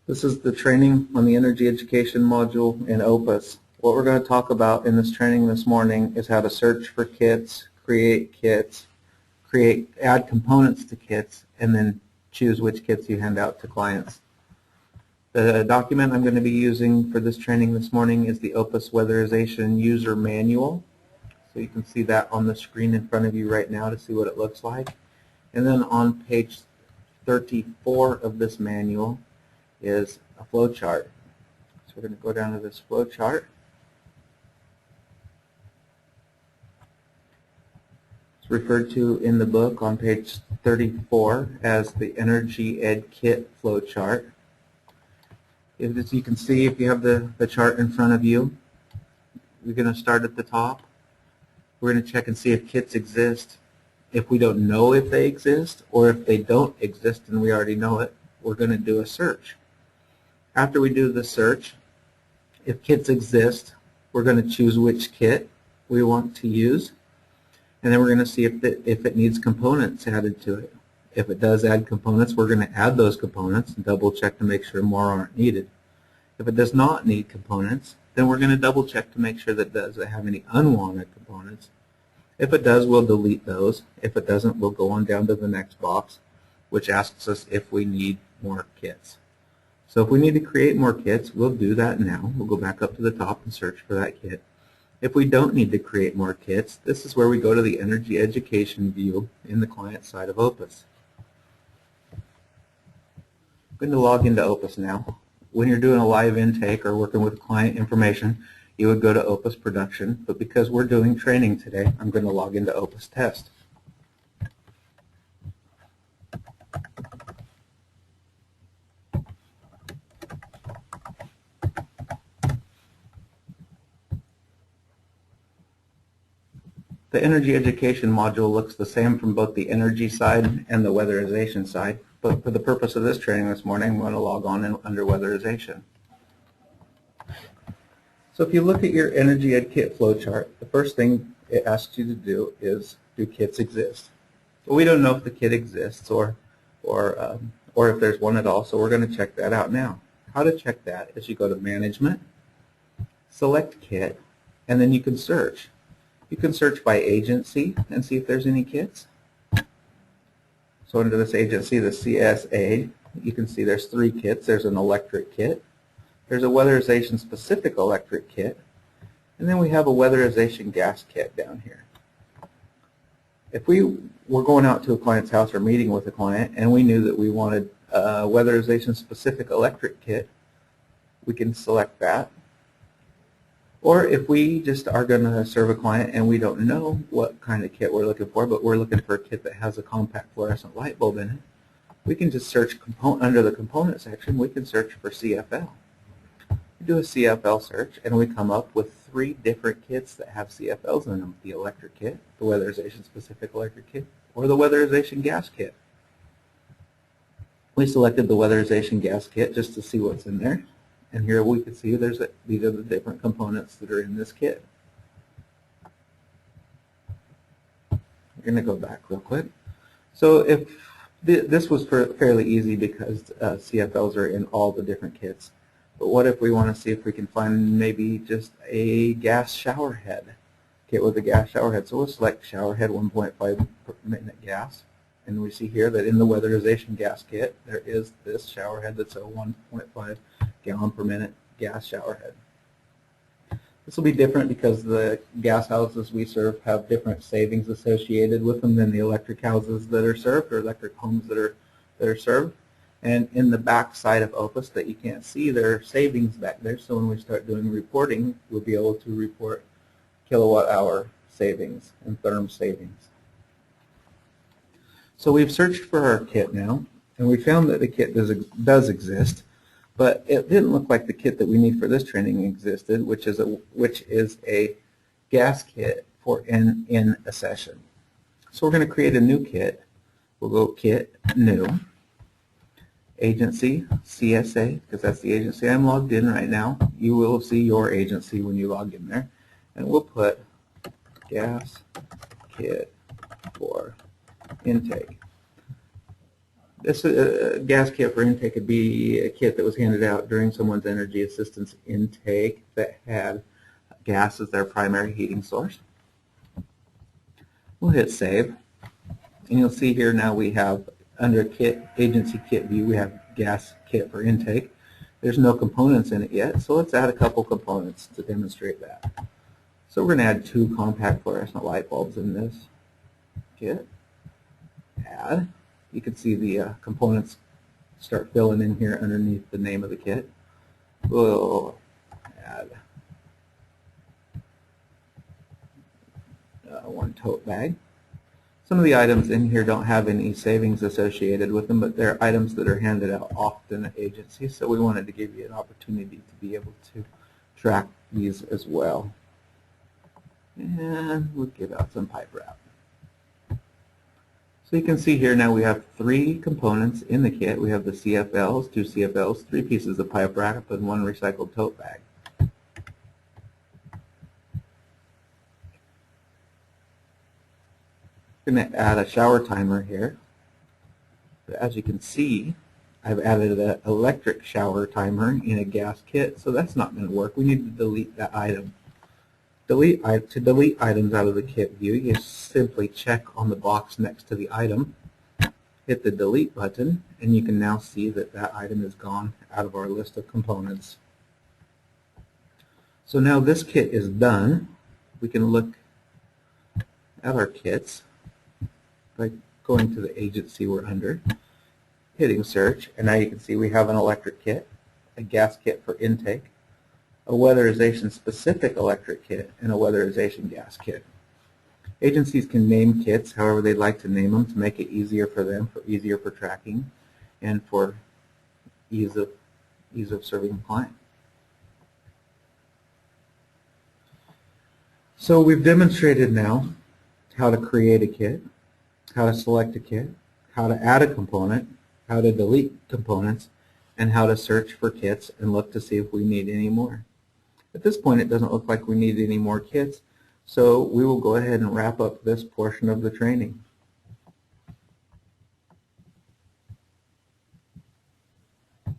This is the training on the energy education module in OPUS. What we're going to talk about in this training this morning is how to search for kits, add components to kits, and then choose which kits you hand out to clients. The document I'm going to be using for this training this morning is the OPUS Weatherization User Manual. So you can see that on the screen in front of you right now to see what it looks like. And then on page 34 of this manual is a flow chart. So we're going to go down to this flow chart. It's referred to in the book on page 34 as the Energy Ed Kit flow chart. As you can see, if you have the chart in front of you, we're going to start at the top. We're going to check and see if kits exist. If we don't know if they exist, or if they don't exist and we already know it, we're going to do a search. After we do the search, if kits exist, we're going to choose which kit we want to use, and then we're going to see if it needs components added to it. If it does add components, we're going to add those components and double check to make sure more aren't needed. If it does not need components, then we're going to double check to make sure that it doesn't have any unwanted components. If it does, we'll delete those. If it doesn't, we'll go on down to the next box, which asks us if we need more kits. So if we need to create more kits, we'll do that now. We'll go back up to the top and search for that kit. If we don't need to create more kits, this is where we go to the Energy Education view in the client side of OPUS. I'm going to log into OPUS now. When you're doing a live intake or working with client information, you would go to OPUS Production, but because we're doing training today, I'm going to log into OPUS Test. The energy education module looks the same from both the energy side and the weatherization side, but for the purpose of this training this morning, I'm going to log on under weatherization. So if you look at your Energy Ed Kit flowchart, the first thing it asks you to do is, do kits exist? Well, we don't know if the kit exists or if there's one at all, so we're going to check that out now. How to check that is you go to Management, select Kit, and then you can search. You can search by agency and see if there's any kits. So under this agency, the CSA, you can see there's 3 kits. There's an electric kit, there's a weatherization specific electric kit, and then we have a weatherization gas kit down here. If we were going out to a client's house or meeting with a client and we knew that we wanted a weatherization specific electric kit, we can select that. Or if we just are going to serve a client and we don't know what kind of kit we're looking for, but we're looking for a kit that has a compact fluorescent light bulb in it, we can just search under the component section, we can search for CFL. We do a CFL search and we come up with 3 different kits that have CFLs in them: the electric kit, the weatherization specific electric kit, or the weatherization gas kit. We selected the weatherization gas kit just to see what's in there. And here we can see these are the different components that are in this kit. We're going to go back real quick. So if this was fairly easy because CFLs are in all the different kits. But what if we want to see if we can find maybe just a gas shower head kit with a gas shower head? So we'll select shower head 1.5 per minute gas. And we see here that in the weatherization gas kit, there is this shower head that's a 1.5 gallon per minute gas shower head. This will be different because the gas houses we serve have different savings associated with them than the electric houses that are served, or electric homes that are served. And in the back side of OPUS that you can't see, there are savings back there. So when we start doing reporting, we'll be able to report kilowatt hour savings and therm savings. So we've searched for our kit now, and we found that the kit does exist, but it didn't look like the kit that we need for this training existed, which is a gas kit for in a session. So we're going to create a new kit. We'll go Kit, New, Agency, CSA, because that's the agency I'm logged in right now. You will see your agency when you log in there, and we'll put gas kit for intake. This gas kit for intake could be a kit that was handed out during someone's energy assistance intake that had gas as their primary heating source. We'll hit save, and you'll see here now we have under kit agency kit view we have gas kit for intake. There's no components in it yet, so let's add a couple components to demonstrate that. So we're going to add 2 compact fluorescent light bulbs in this kit. Add. You can see the components start filling in here underneath the name of the kit. We'll add 1 tote bag. Some of the items in here don't have any savings associated with them, but they're items that are handed out often at agencies, so we wanted to give you an opportunity to be able to track these as well. And we'll give out some pipe wrap. So you can see here now we have 3 components in the kit. We have the CFLs, 2 CFLs, 3 pieces of pipe wrap, and 1 recycled tote bag. I'm going to add a shower timer here. But as you can see, I've added an electric shower timer in a gas kit, so that's not going to work. We need to delete that item. To delete items out of the kit view, you simply check on the box next to the item, hit the delete button, and you can now see that that item is gone out of our list of components. So now this kit is done. We can look at our kits by going to the agency we're under, hitting search, and now you can see we have an electric kit, a gas kit for intake, a weatherization specific electric kit, and a weatherization gas kit. Agencies can name kits however they'd like to name them to make it easier for them, easier for tracking, and for ease of serving the client. So we've demonstrated now how to create a kit, how to select a kit, how to add a component, how to delete components, and how to search for kits and look to see if we need any more. At this point, it doesn't look like we need any more kits, so we will go ahead and wrap up this portion of the training.